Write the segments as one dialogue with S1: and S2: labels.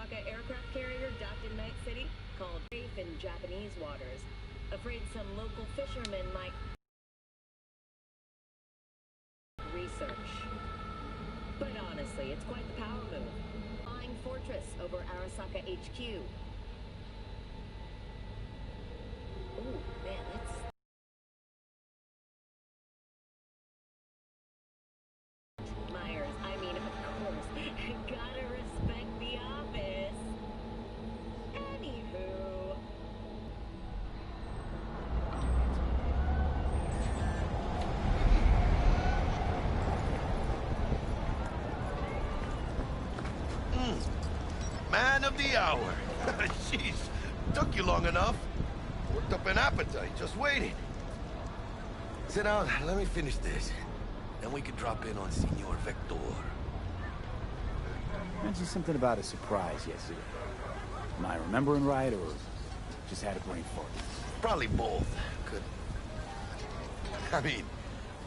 S1: Arasaka aircraft carrier docked in Night City, called safe in Japanese waters. Afraid some local fishermen might research. But honestly, it's quite the power move. Flying fortress over Arasaka HQ. Ooh, man, that's... Myers, I mean, of course. Gotta respect the office. Anywho...
S2: Man of the hour. Jeez, took you long enough. Worked up an appetite just waiting. Sit down, let me finish this. Then we can drop in on Senor Vector.
S3: Mentioned something about a surprise yesterday. Am I remembering right, or just had a brain fart?
S2: Probably both. Could... I mean,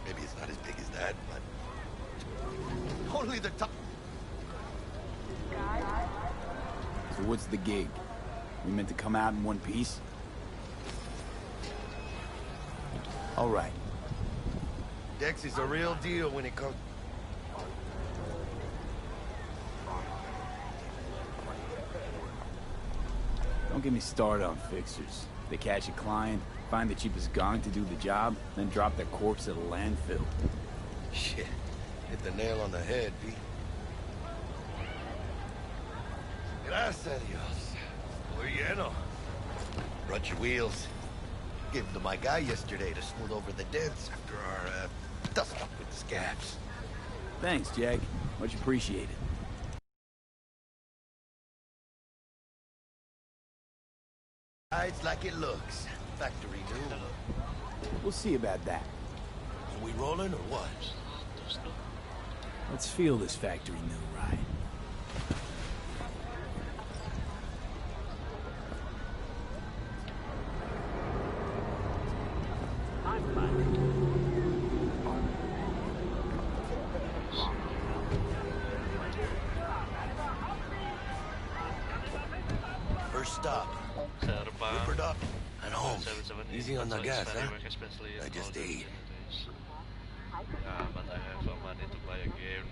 S2: maybe it's not as big as that, but... Only the top...
S3: So what's the gig? We meant to come out in one piece? All right.
S2: Dex is a real deal when it comes...
S3: Don't get me started on fixers. They catch a client, find the cheapest gong to do the job, then drop their corpse at a landfill.
S2: Shit. Hit the nail on the head, B. Gracias a Dios. Muy lleno. Brought your wheels. Gave them to my guy yesterday to smooth over the dents after our, dust-up with the scabs.
S3: Thanks, Jack. Much appreciated.
S2: It's like it looks. Factory new.
S3: We'll see about that.
S2: So we rolling or what?
S3: Let's feel this factory new ride.
S2: First stop. Rippered up and home. Easy on the gas, huh? I just ate.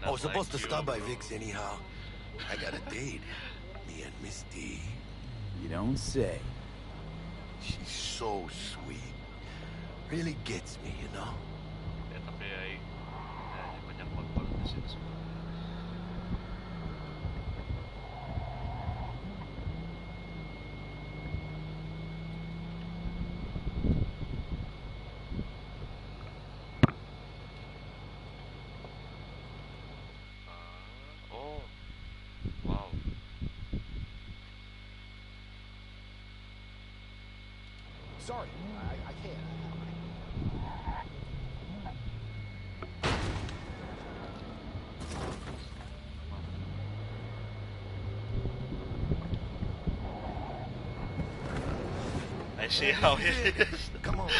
S2: I was supposed to stop by Vic's anyhow. I got a date. Me and Miss D.
S3: You don't say.
S2: She's so sweet. Really gets me, you know?
S4: Sorry, I can't.
S5: I see how it is.
S2: Come on, B.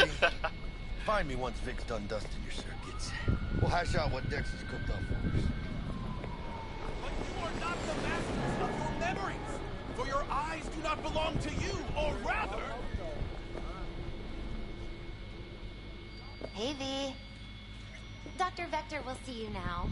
S2: Find me once Vic's done dusting your circuits. We'll hash out what Dex has cooked up for us.
S4: But you are not the masters of your memories, for your eyes do not belong to you, or rather...
S6: Hey, V. Dr. Vector will see you now.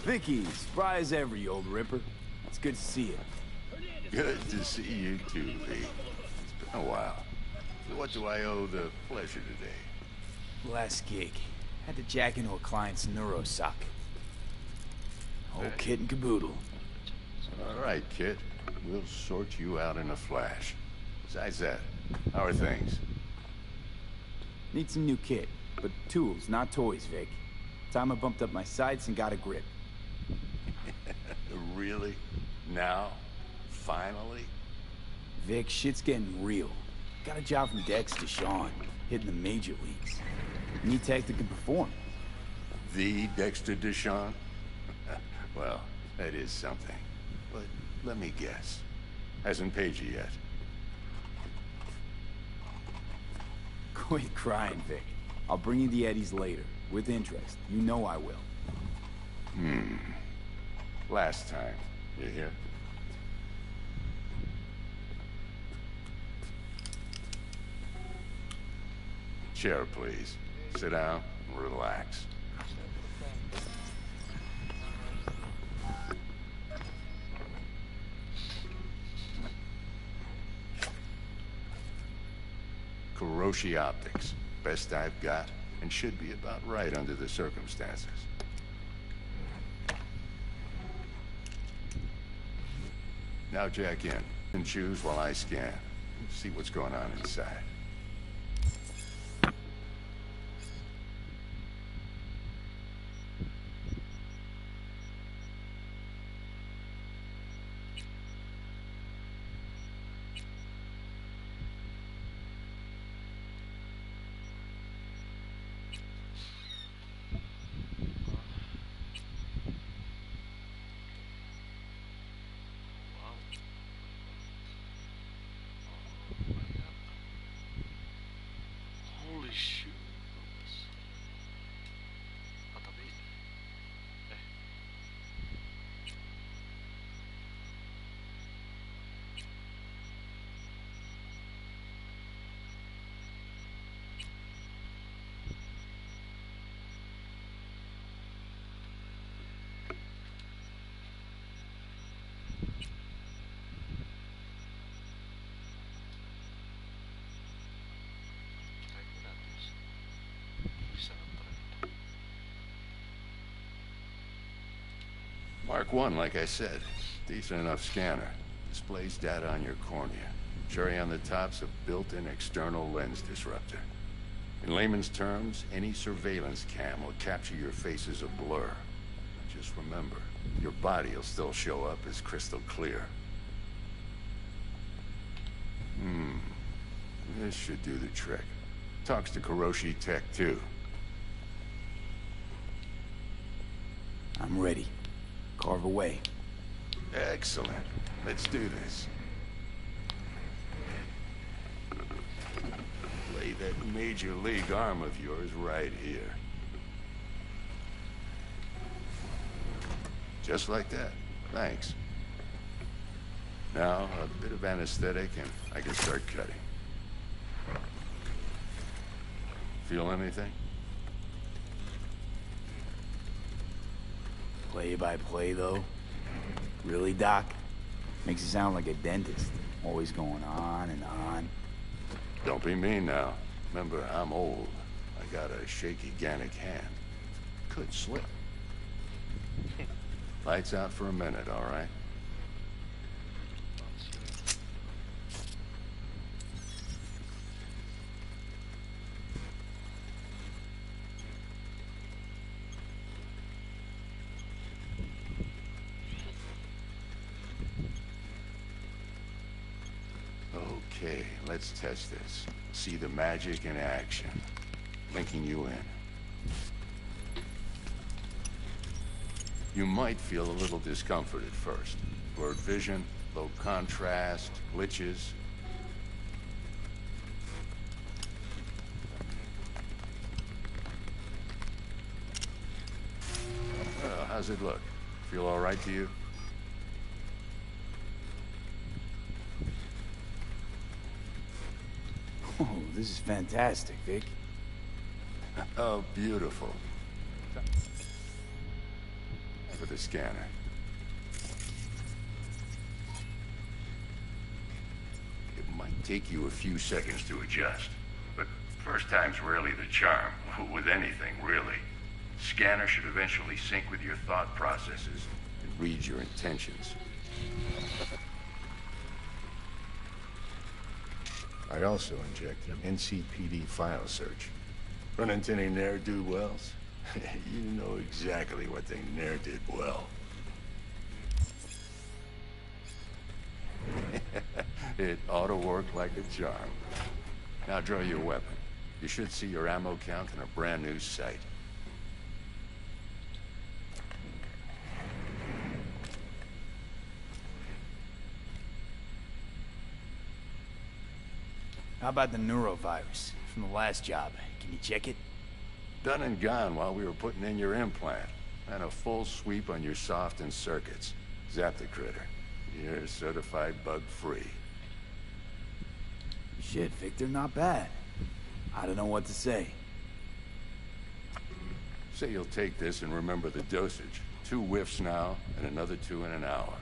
S3: Vicky, spry as ever, you old ripper. It's good to see you.
S7: Good to see you too, V. It's been a while. So what do I owe the pleasure today?
S3: Last gig. Had to jack into a client's neurosock. Whole kit and caboodle.
S7: All right, kid. We'll sort you out in a flash. Besides that, how are things?
S3: Need some new kit, but tools, not toys, Vic. Time I bumped up my sights and got a grip.
S7: Really? Now? Finally?
S3: Vic, shit's getting real. Got a job from Dex to Sean, hitting the major leagues. Need tech that can perform.
S7: The Dexter Deshawn? Well, that is something. But let me guess. Hasn't paid you yet.
S3: Quit crying, Vic. I'll bring you the eddies later, with interest. You know I will.
S7: Last time. You hear? Chair, please. Sit down and relax. Kuroshi Optics. Best I've got, and should be about right under the circumstances. Now jack in and choose while I scan. See what's going on inside.
S5: Holy shoot. Ah, tapi gratis. Bisa nge-trade.
S7: Mark 1, like I said. Decent enough scanner. Displays data on your cornea. Cherry on the top's a built-in external lens disruptor. In layman's terms, any surveillance cam will capture your face as a blur. Just remember, your body will still show up as crystal clear. This should do the trick. Talks to Kuroshi Tech, too.
S3: I'm ready. Carve away.
S7: Excellent. Let's do this. Lay that major league arm of yours right here. Just like that. Thanks. Now, a bit of anesthetic and I can start cutting. Feel anything?
S3: Play by play, though? Really, Doc? Makes it sound like a dentist. Always going on and on.
S7: Don't be mean now. Remember, I'm old. I got a shaky Gannic hand. Could slip. Lights out for a minute, all right? Okay, let's test this. See the magic in action. Linking you in. You might feel a little discomfort at first. Blurred vision, low contrast, glitches. How's it look? Feel all right to you?
S3: Oh, this is fantastic, Vic.
S7: Oh, beautiful. For the scanner. It might take you a few seconds to adjust, but first time's rarely the charm, with anything, really. Scanner should eventually sync with your thought processes and read your intentions. I also inject an NCPD file search. Run into any ne'er-do-wells? You know exactly what they ne'er did well. It ought to work like a charm. Now draw your weapon. You should see your ammo count in a brand new sight.
S3: How about the neurovirus? from the last job. Can you check it?
S7: Done and gone while we were putting in your implant. And a full sweep on your soft and circuits. Zap the critter. You're certified bug-free.
S3: Shit, Victor, not bad. I don't know what to say.
S7: Say you'll take this and remember the dosage. 2 whiffs now, and another 2 in an hour.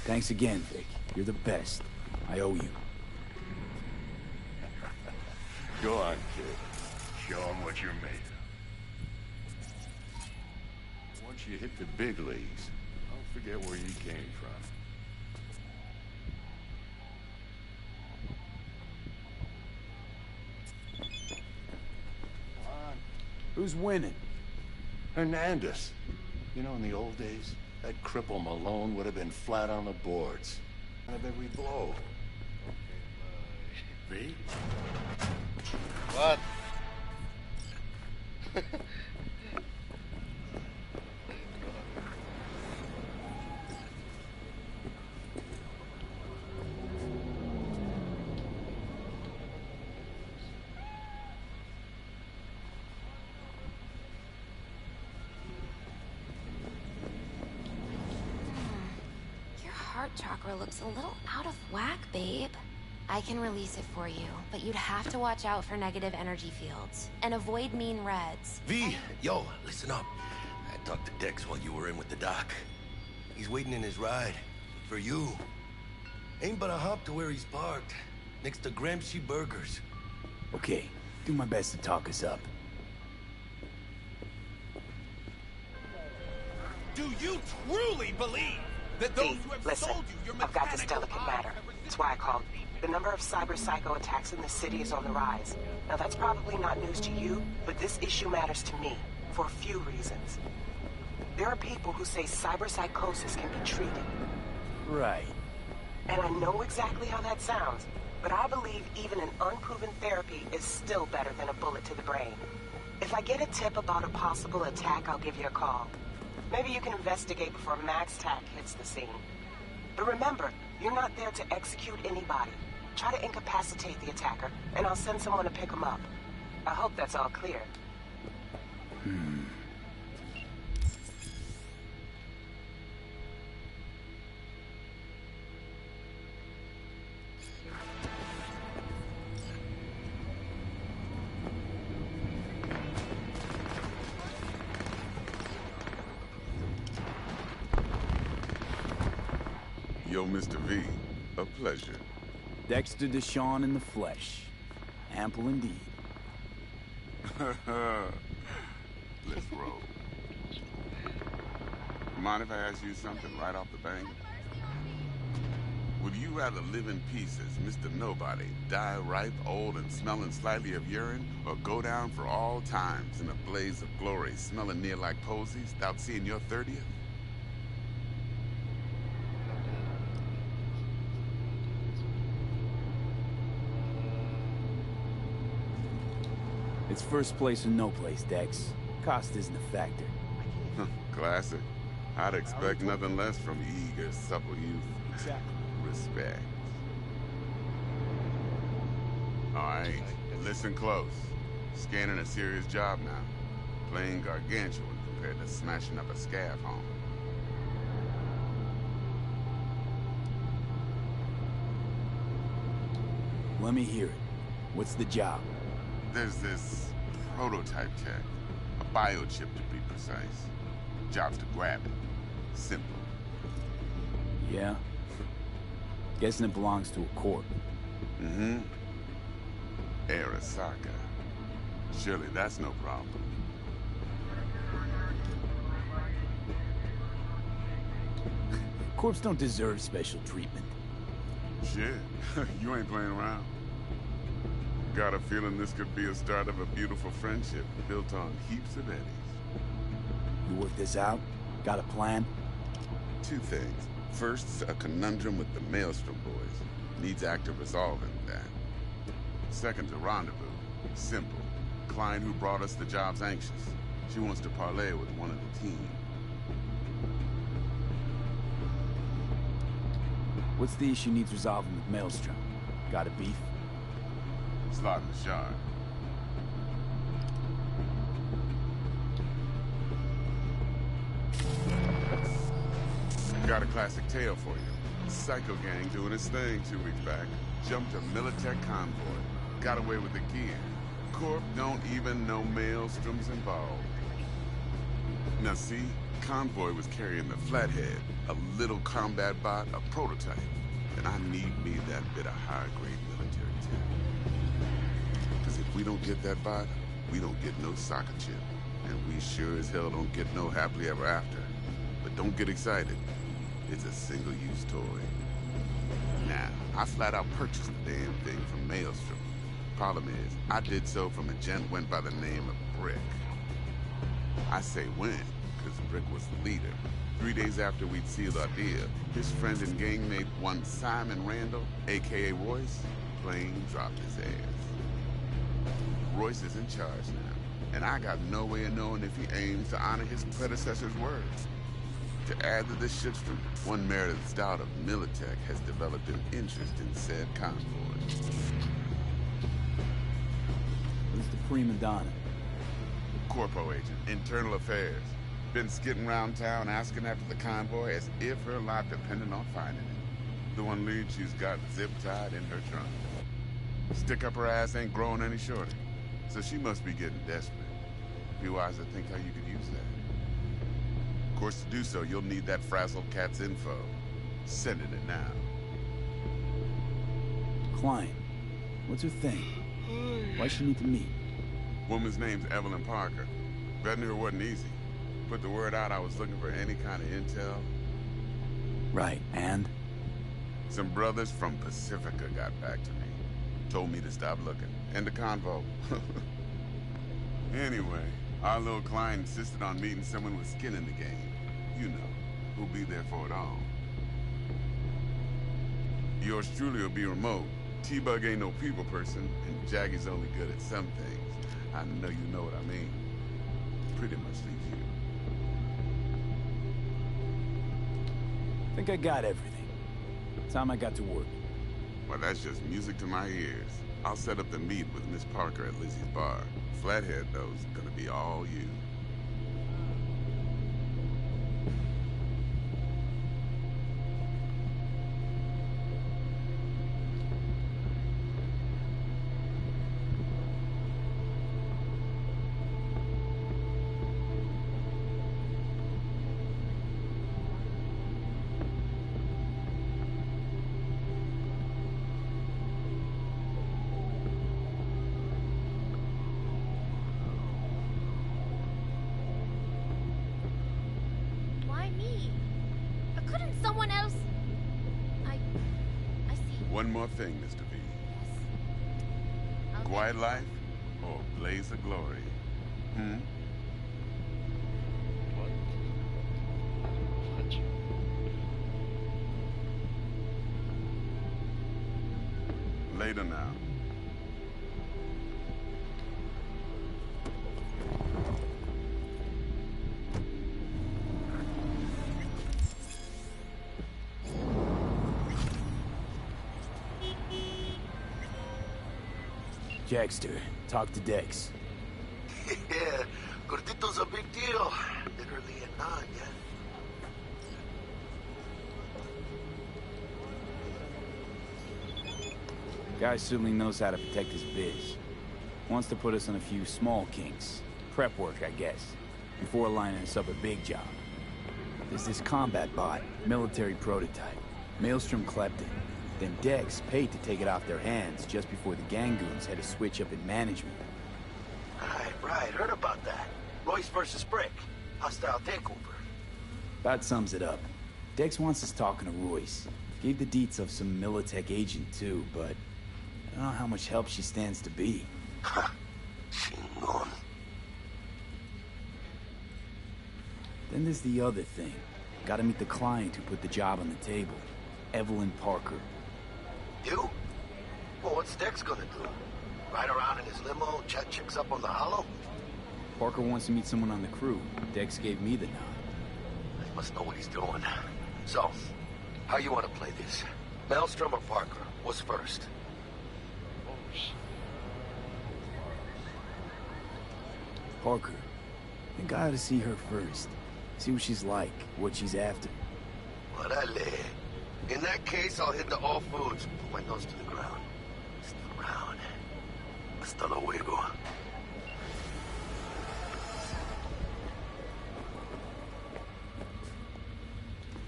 S3: Thanks again, Vic. You're the best. I owe you.
S7: Go on, kid. Show 'em what you're made of. Once you hit the big leagues, don't forget where you came from.
S3: Who's winning?
S7: Hernandez. You know, in the old days, that cripple Malone would have been flat on the boards. Out of every blow. V?
S5: What?
S6: Your heart chakra looks a little out of whack, babe. I can release it for you, but you'd have to watch out for negative energy fields and avoid mean reds.
S2: V, yo, listen up. I talked to Dex while you were in with the doc. He's waiting in his ride. For you. Ain't but a hop to where he's parked. Next to Gramsci Burgers.
S3: Okay, do my best to talk us up.
S4: Do you truly believe that those who have
S8: Listen,
S4: sold you your
S8: I've got this
S4: mechanical
S8: delicate
S4: eye
S8: matter.
S4: have
S8: That's why I called. The number of cyber psycho attacks in the city is on the rise. Now that's probably not news to you, but this issue matters to me for a few reasons. There are people who say cyber psychosis can be treated.
S3: Right.
S8: And I know exactly how that sounds, but I believe even an unproven therapy is still better than a bullet to the brain. If I get a tip about a possible attack, I'll give you a call. Maybe you can investigate before Max Tack hits the scene. But remember, you're not there to execute anybody. Try to incapacitate the attacker, and I'll send someone to pick him up. I hope that's all clear.
S9: Yo, Mr. V, a pleasure.
S3: Dexter Deshawn in the flesh. Ample indeed.
S9: Let's roll. Mind if I ask you something right off the bank? Would you rather live in peace as Mr. Nobody, die ripe, old, and smelling slightly of urine, or go down for all times in a blaze of glory, smelling near like posies, without seeing your 30th?
S3: It's first place or no place, Dex. Cost isn't a factor.
S9: Classic. I'd expect nothing less from eager, supple youth.
S3: Exactly.
S9: Respect. All right, listen close. Scanning a serious job now. Playing gargantuan compared to smashing up a scav home.
S3: Let me hear it. What's the job?
S9: There's this prototype tech. A biochip to be precise. Job's to grab it. Simple.
S3: Yeah? Guessing it belongs to a corp.
S9: Mm-hmm. Arasaka. Surely that's no problem.
S3: Corps don't deserve special treatment.
S9: Shit, you ain't playing around. Got a feeling this could be a start of a beautiful friendship built on heaps of eddies.
S3: You work this out? Got a plan?
S9: Two things. First, a conundrum with the Maelstrom boys. Needs active resolving that. Second's a rendezvous. Simple. Client who brought us the job's anxious. She wants to parlay with one of the team.
S3: What's the issue needs resolving with Maelstrom? Got a beef?
S9: Slot in the shard. Got a classic tale for you. Psycho gang doing its thing 2 weeks back. Jumped a Militech convoy. Got away with the gear. Corp don't even know Maelstrom's involved. Now see, convoy was carrying the Flathead, a little combat bot, a prototype. And I need me that bit of high-grade military tech. Because if we don't get that bot, we don't get no soccer chip. And we sure as hell don't get no happily ever after. But don't get excited. It's a single-use toy. Now, I flat out purchased the damn thing from Maelstrom. Problem is, I did so from a gent went by the name of Brick. I say when, because Brick was the leader. 3 days after we'd sealed our deal, his friend and gangmate, one Simon Randall, a.k.a. Royce, plain dropped his ass. Royce is in charge now, and I got no way of knowing if he aims to honor his predecessor's words. To add to this shitstorm, one Meredith Stout of Militech has developed an interest in said convoy.
S3: Who's the prima donna?
S9: Corpo agent, internal affairs. Been skidding around town asking after the convoy as if her life depended on finding it. The one lead she's got zip-tied in her trunk. Stick up her ass ain't growing any shorter, so she must be getting desperate. Be wise to think how you could use that. Of course, to do so, you'll need that frazzled cat's info. Sending it now.
S3: Klein. What's her thing? Why she need to meet?
S9: Woman's name's Evelyn Parker. Vetting her wasn't easy. Put the word out I was looking for any kind of intel.
S3: Right, and?
S9: Some brothers from Pacifica got back to me. Told me to stop looking. End the convo. Anyway, our little client insisted on meeting someone with skin in the game. You know, who'll be there for it all. Yours truly will be remote. T-Bug ain't no people person, and Jaggy's only good at some things. I know you know what I mean. Pretty much leaves you.
S3: I think I got everything. Time I got to work.
S9: Well, that's just music to my ears. I'll set up the meet with Miss Parker at Lizzie's bar. Flathead, though, is gonna be all you.
S6: Why me? Couldn't someone else? I see.
S9: One more thing, Mr. V.
S6: Yes. Okay.
S9: Quiet life or blaze of glory? Hmm? Later now.
S3: Jackster, talk to Dex.
S2: Yeah, Gordito's a big deal. Literally a nod, yeah.
S3: Guy certainly knows how to protect his biz. Wants to put us on a few small kinks. Prep work, I guess. Before lining us up a big job. There's this combat bot, military prototype. Maelstrom clept it. Then Dex paid to take it off their hands just before the gang goons had to switch up in management.
S2: Right, heard about that. Royce versus Brick. Hostile takeover.
S3: That sums it up. Dex wants us talking to Royce. Gave the deets of some Militech agent too, but I don't know how much help she stands to be.
S2: Ha. Chingon.
S3: Then there's the other thing. Gotta meet the client who put the job on the table. Evelyn Parker.
S2: You? Well, what's Dex gonna do? Ride around in his limo, chat chicks up on the hollow?
S3: Parker wants to meet someone on the crew. Dex gave me the nod.
S2: He must know what he's doing. So, how you want to play this? Maelstrom or Parker? What's first?
S5: Oh,
S3: Parker. I think I ought to see her first. See what she's like, what she's after.
S2: Orale. In that case, I'll hit the all foods. Put my nose to the ground. Still around. Hasta luego.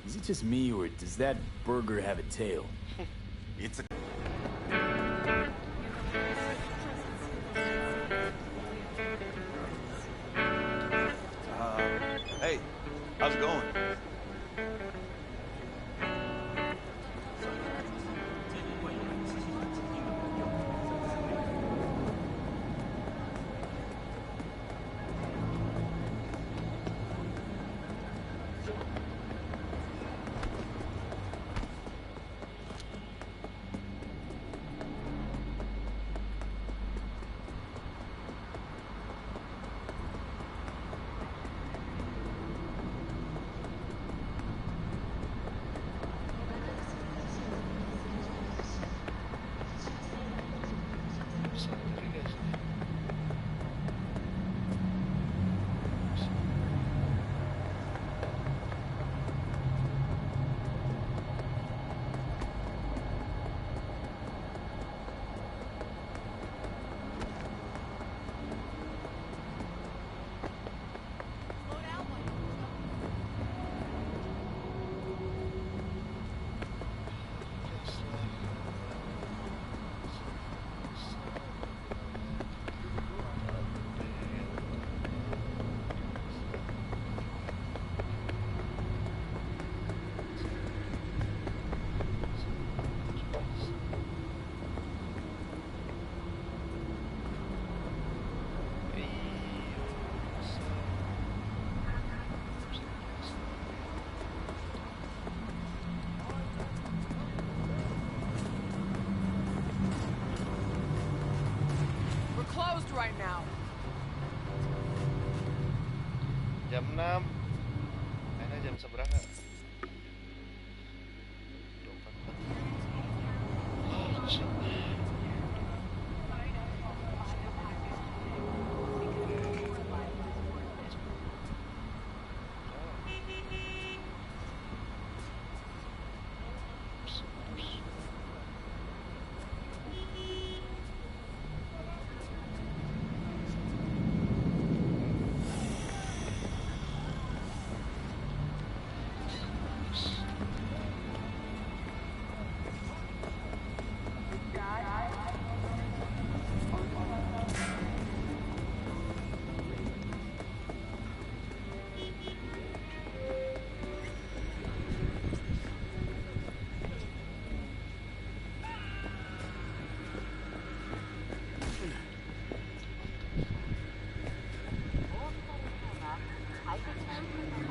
S3: Is it just me, or does that burger have a tail?
S2: It's a...
S4: Hey, how's it going?
S10: Closed right now.
S5: Jam 6. Kayaknya jam seberapa? 24.